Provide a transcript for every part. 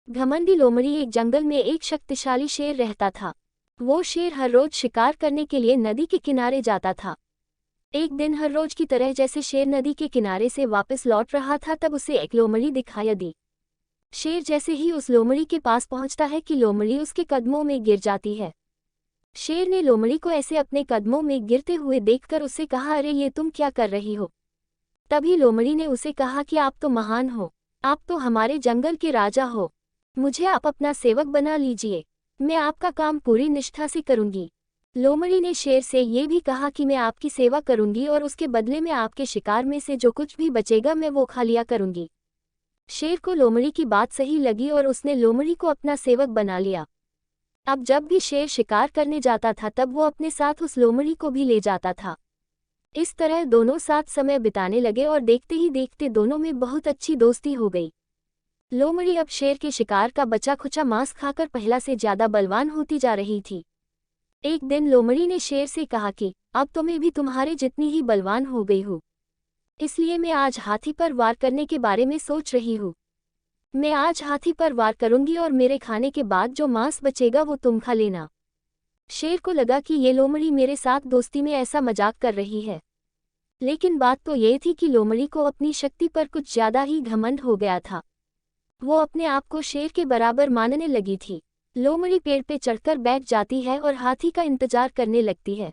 घमंडी लोमड़ी। एक जंगल में एक शक्तिशाली शेर रहता था। वो शेर हर रोज शिकार करने के लिए नदी के किनारे जाता था। एक दिन हर रोज की तरह जैसे शेर नदी के किनारे से वापस लौट रहा था, तब उसे एक लोमड़ी दिखाई दी। शेर जैसे ही उस लोमड़ी के पास पहुंचता है कि लोमड़ी उसके कदमों में गिर जाती है। शेर ने लोमड़ी को ऐसे अपने कदमों में गिरते हुए देखकर उससे कहा, अरे ये तुम क्या कर रही हो। तभी लोमड़ी ने उसे कहा कि आप तो महान हो, आप तो हमारे जंगल के राजा हो, मुझे आप अपना सेवक बना लीजिए, मैं आपका काम पूरी निष्ठा से करूंगी। लोमड़ी ने शेर से ये भी कहा कि मैं आपकी सेवा करूंगी और उसके बदले में आपके शिकार में से जो कुछ भी बचेगा मैं वो खा लिया करूंगी। शेर को लोमड़ी की बात सही लगी और उसने लोमड़ी को अपना सेवक बना लिया। अब जब भी शेर शिकार करने जाता था तब वो अपने साथ उस लोमड़ी को भी ले जाता था। इस तरह दोनों साथ समय बिताने लगे और देखते ही देखते दोनों में बहुत अच्छी दोस्ती हो गई। लोमड़ी अब शेर के शिकार का बचा खुचा मांस खाकर पहला से ज्यादा बलवान होती जा रही थी। एक दिन लोमड़ी ने शेर से कहा कि अब तो मैं भी तुम्हारे जितनी ही बलवान हो गई हूँ, इसलिए मैं आज हाथी पर वार करने के बारे में सोच रही हूँ। मैं आज हाथी पर वार करूंगी और मेरे खाने के बाद जो मांस बचेगा वो तुम खा लेना। शेर को लगा कि ये लोमड़ी मेरे साथ दोस्ती में ऐसा मजाक कर रही है, लेकिन बात तो ये थी कि लोमड़ी को अपनी शक्ति पर कुछ ज्यादा ही घमंड हो गया था। वो अपने आप को शेर के बराबर मानने लगी थी। लोमड़ी पेड़ पे चढ़कर बैठ जाती है और हाथी का इंतजार करने लगती है।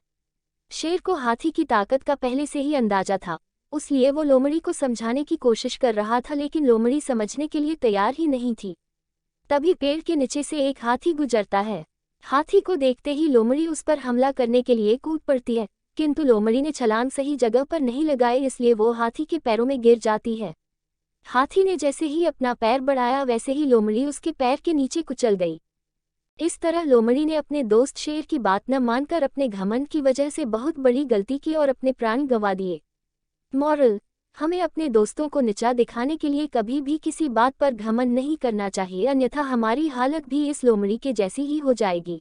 शेर को हाथी की ताकत का पहले से ही अंदाजा था, इसलिए वो लोमड़ी को समझाने की कोशिश कर रहा था, लेकिन लोमड़ी समझने के लिए तैयार ही नहीं थी। तभी पेड़ के नीचे से एक हाथी गुजरता है। हाथी को देखते ही लोमड़ी उस पर हमला करने के लिए कूद पड़ती है, किंतु लोमड़ी ने छलांग सही जगह पर नहीं लगाई, इसलिए वो हाथी के पैरों में गिर जाती है। हाथी ने जैसे ही अपना पैर बढ़ाया वैसे ही लोमड़ी उसके पैर के नीचे कुचल गई। इस तरह लोमड़ी ने अपने दोस्त शेर की बात न मानकर अपने घमंड की वजह से बहुत बड़ी गलती की और अपने प्राण गंवा दिए। मॉरल: हमें अपने दोस्तों को नीचा दिखाने के लिए कभी भी किसी बात पर घमंड नहीं करना चाहिए, अन्यथा हमारी हालत भी इस लोमड़ी के जैसी ही हो जाएगी।